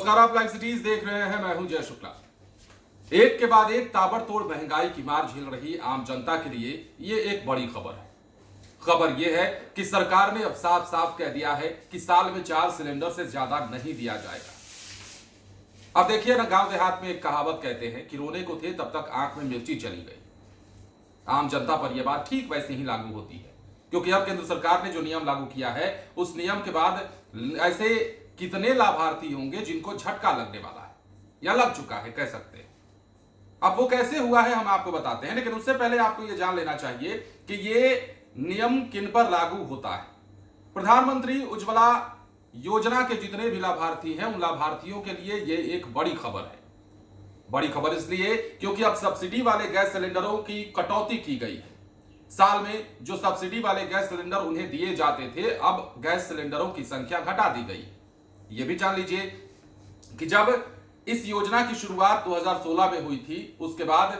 नमस्कार, आप live cities देख रहे हैं। मैं हूं जय शुक्ला। एक के बाद एक ताबड़तोड़ महंगाई की मार झेल रही आम जनता के लिए ये एक बड़ी खबर है। खबर यह है कि सरकार ने अब साफ साफ कह दिया है कि साल में 4 सिलेंडर से ज्यादा नहीं दिया जाएगा। अब देखिए ना, गांव देहात में एक कहावत कहते हैं कि रोने को थे तब तक आंख में मिर्ची चली गई। आम जनता पर यह बात ठीक वैसे ही लागू होती है, क्योंकि अब केंद्र सरकार ने जो नियम लागू किया है उस नियम के बाद ऐसे कितने लाभार्थी होंगे जिनको झटका लगने वाला है या लग चुका है, कह सकते हैं। अब वो कैसे हुआ है हम आपको बताते हैं, लेकिन उससे पहले आपको यह जान लेना चाहिए कि ये नियम किन पर लागू होता है। प्रधानमंत्री उज्ज्वला योजना के जितने भी लाभार्थी हैं उन लाभार्थियों के लिए ये एक बड़ी खबर है। बड़ी खबर इसलिए क्योंकि अब सब्सिडी वाले गैस सिलेंडरों की कटौती की गई है। साल में जो सब्सिडी वाले गैस सिलेंडर उन्हें दिए जाते थे, अब गैस सिलेंडरों की संख्या घटा दी गई। यह भी जान लीजिए कि जब इस योजना की शुरुआत 2016 में हुई थी, उसके बाद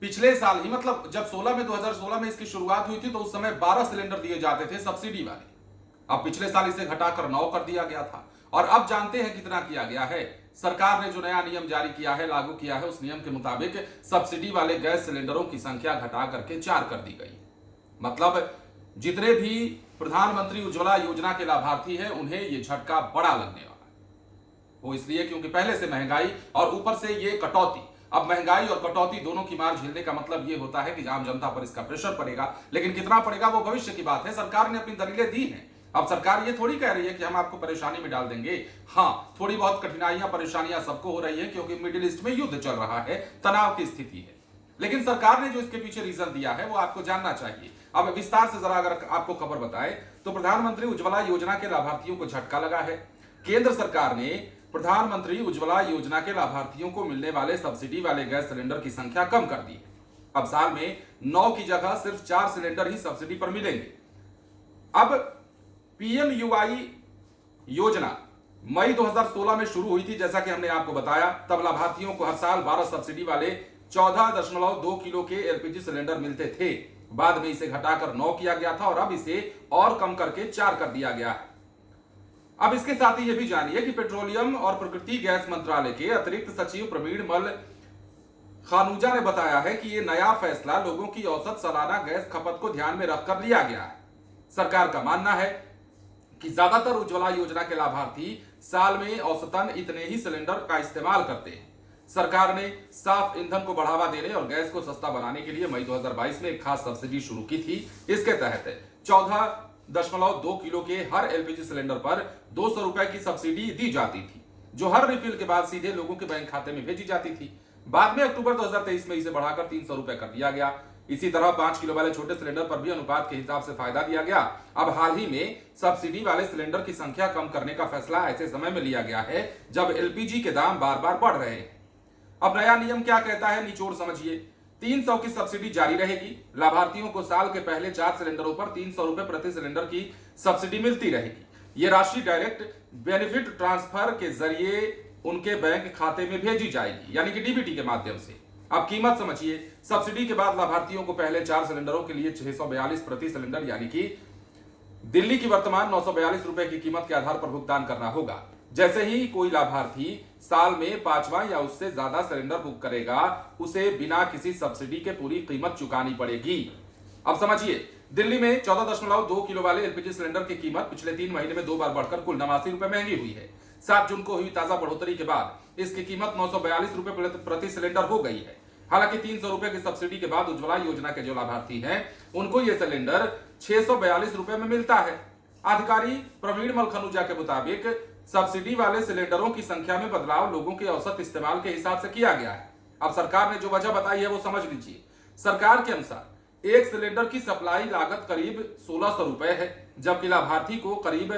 पिछले साल ही मतलब जब 2016 में इसकी शुरुआत हुई थी तो उस समय 12 सिलेंडर दिए जाते थे सब्सिडी वाले। अब पिछले साल इसे घटाकर 9 कर दिया गया था। और अब जानते हैं कितना किया गया है। सरकार ने जो नया नियम जारी किया है, लागू किया है, उस नियम के मुताबिक सब्सिडी वाले गैस सिलेंडरों की संख्या घटा करके 4 कर दी गई। मतलब जितने भी प्रधानमंत्री उज्ज्वला योजना के लाभार्थी हैं उन्हें यह झटका बड़ा लगने वाला है। वो इसलिए क्योंकि पहले से महंगाई और ऊपर से ये कटौती। अब महंगाई और कटौती दोनों की मार झेलने का मतलब यह होता है कि आम जनता पर इसका प्रेशर पड़ेगा, लेकिन कितना पड़ेगा वो भविष्य की बात है। सरकार ने अपनी दलीलें दी हैं। अब सरकार ये थोड़ी कह रही है कि हम आपको परेशानी में डाल देंगे। हाँ, थोड़ी बहुत कठिनाइयां परेशानियां सबको हो रही है क्योंकि मिडिल ईस्ट में युद्ध चल रहा है, तनाव की स्थिति है, लेकिन सरकार ने जो इसके पीछे रीजन दिया है वो आपको जानना चाहिए। अब विस्तार से जरा अगर आपको खबर बताए तो प्रधानमंत्री उज्ज्वला योजना के लाभार्थियों को झटका लगा है। केंद्र सरकार ने प्रधानमंत्री उज्ज्वला योजना के लाभार्थियों को मिलने वाले सब्सिडी वाले गैस सिलेंडर की संख्या कम कर दी है। अब साल में 9 की जगह सिर्फ 4 सिलेंडर ही सब्सिडी पर मिलेंगे। अब पीएमयूवाई योजना मई 2016 में शुरू हुई थी, जैसा कि हमने आपको बताया। तब लाभार्थियों को हर साल 12 सब्सिडी वाले 14.2 किलो के एलपीजी सिलेंडर मिलते थे। बाद में इसे घटाकर 9 किया गया था और अब इसे और कम करके 4 कर दिया गया है। अब इसके साथ ही यह भी जानिए कि पेट्रोलियम और प्राकृतिक गैस मंत्रालय के अतिरिक्त सचिव प्रवीण मल खानूजा ने बताया है कि यह नया फैसला लोगों की औसत सालाना गैस खपत को ध्यान में रखकर लिया गया है। सरकार का मानना है कि ज्यादातर उज्ज्वला योजना के लाभार्थी साल में औसतन इतने ही सिलेंडर का इस्तेमाल करते हैं। सरकार ने साफ ईंधन को बढ़ावा देने और गैस को सस्ता बनाने के लिए मई 2022 में एक खास सब्सिडी शुरू की थी। इसके तहत 14.2 किलो के हर एलपीजी सिलेंडर पर 200 रुपए की सब्सिडी दी जाती थी, जो हर रिफिल के बाद सीधे लोगों के बैंक खाते में भेजी जाती थी। बाद में अक्टूबर 2023 में इसे बढ़ाकर 300 रुपए कर दिया गया। इसी तरह 5 किलो वाले छोटे सिलेंडर पर भी अनुपात के हिसाब से फायदा दिया गया। अब हाल ही में सब्सिडी वाले सिलेंडर की संख्या कम करने का फैसला ऐसे समय में लिया गया है जब एलपीजी के दाम बार बार बढ़ रहे हैं। अब नया नियम क्या कहता है, निचोड़ समझिए। 300 की सब्सिडी जारी रहेगी। लाभार्थियों को साल के पहले 4 सिलेंडरों पर 300 रुपए प्रति सिलेंडर की सब्सिडी मिलती रहेगी। यह राशि डायरेक्ट बेनिफिट ट्रांसफर के जरिए उनके बैंक खाते में भेजी जाएगी, यानी कि डीबीटी के माध्यम से। अब कीमत समझिए। सब्सिडी के बाद लाभार्थियों को पहले 4 सिलेंडरों के लिए 642 प्रति सिलेंडर, यानी कि दिल्ली की वर्तमान 942 रुपए की कीमत के आधार पर भुगतान करना होगा। जैसे ही कोई लाभार्थी साल में 5वां या उससे ज्यादा सिलेंडर बुक करेगा, उसे बिना किसी सब्सिडी के पूरी कीमत चुकानी पड़ेगी। अब समझिए, दिल्ली में 14.2 किलो वाले एलपीजी सिलेंडर की कीमत पिछले 3 महीने में 2 बार बढ़कर कुल 89 रुपए महंगी हुई है। 7 जून को हुई ताजा बढ़ोतरी के बाद इसकी कीमत 942 रुपए प्रति सिलेंडर हो गई है। हालांकि 300 रुपए की सब्सिडी के बाद उज्ज्वला योजना के जो लाभार्थी हैं उनको यह सिलेंडर 642 रुपए में मिलता है। अधिकारी प्रवीण मल खनूजा के मुताबिक सब्सिडी वाले सिलेंडरों की संख्या में बदलाव लोगों के औसत इस्तेमाल के हिसाब से किया गया है। अब सरकार ने जो वजह बताई है वो समझ लीजिए। सरकार के अनुसार एक सिलेंडर की सप्लाई लागत करीब 1600 रुपए है, जबकि लाभार्थी को करीब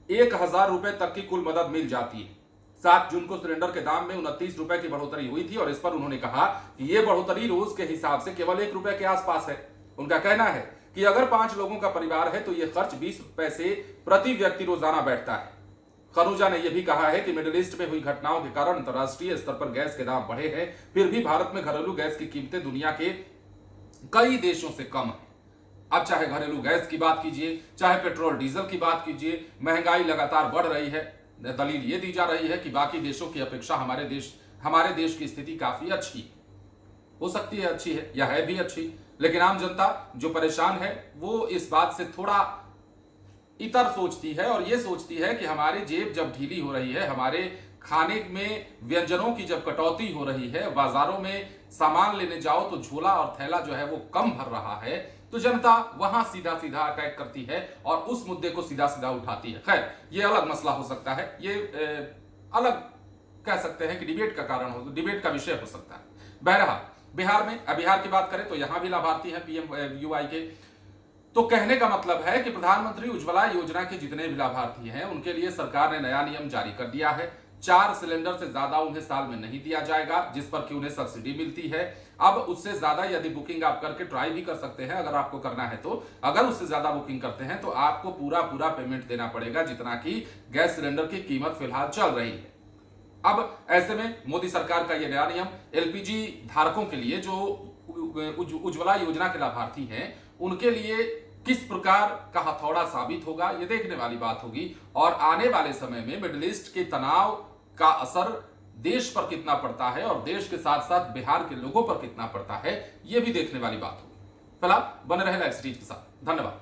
1000 रुपए तक की कुल मदद मिल जाती है। 7 जून को सिलेंडर के दाम में 29 रुपए की बढ़ोतरी हुई थी और इस पर उन्होंने कहा कि यह बढ़ोतरी रोज के हिसाब से केवल 1 रुपए के आसपास है। उनका कहना है कि अगर 5 लोगों का परिवार है तो यह खर्च 20 पैसे प्रति व्यक्ति रोजाना बैठता है। खनूजा ने यह भी कहा है कि मिडिल ईस्ट में हुई घटनाओं के कारण अंतर्राष्ट्रीय स्तर पर गैस के दाम बढ़े हैं, फिर भी भारत में घरेलू गैस की कीमतें दुनिया के कई देशों से कम है। अब चाहे घरेलू गैस की बात कीजिए, चाहे पेट्रोल डीजल की बात कीजिए, महंगाई लगातार बढ़ रही है। दलील ये दी जा रही है कि बाकी देशों की अपेक्षा हमारे देश की स्थिति काफी अच्छी है। हो सकती है अच्छी है या है भी अच्छी, लेकिन आम जनता जो परेशान है वो इस बात से थोड़ा इतर सोचती है और ये सोचती है कि हमारी जेब जब ढीली हो रही है, हमारे खाने में व्यंजनों की जब कटौती हो रही है, बाजारों में सामान लेने जाओ तो झोला और थैला जो है वो कम भर रहा है, तो जनता वहां सीधा सीधा अटैक करती है और उस मुद्दे को सीधा सीधा उठाती है। खैर, ये अलग मसला हो सकता है, ये अलग कह सकते हैं कि डिबेट का कारण हो, डिबेट का विषय हो सकता है। बहरहाल बिहार की बात करें तो यहां भी लाभार्थी हैं PMUY के। तो कहने का मतलब है कि प्रधानमंत्री उज्ज्वला योजना के जितने भी लाभार्थी हैं उनके लिए सरकार ने नया नियम जारी कर दिया है। 4 सिलेंडर से ज्यादा उन्हें साल में नहीं दिया जाएगा, जिस पर कि उन्हें सब्सिडी मिलती है। अब उससे ज्यादा यदि बुकिंग आप करके ट्राई भी कर सकते हैं, अगर आपको करना है तो। अगर उससे ज्यादा बुकिंग करते हैं तो आपको पूरा पेमेंट देना पड़ेगा, जितना कि गैस सिलेंडर की कीमत फिलहाल चल रही है। अब ऐसे में मोदी सरकार का यह नया नियम LPG धारकों के लिए, जो उज्ज्वला योजना के लाभार्थी हैं, उनके लिए किस प्रकार का हथौड़ा साबित होगा, यह देखने वाली बात होगी। और आने वाले समय में मिडिल ईस्ट के तनाव का असर देश पर कितना पड़ता है और देश के साथ साथ बिहार के लोगों पर कितना पड़ता है, यह भी देखने वाली बात होगी। फिलहाल बने रहे लाइव स्ट्रीट के साथ। धन्यवाद।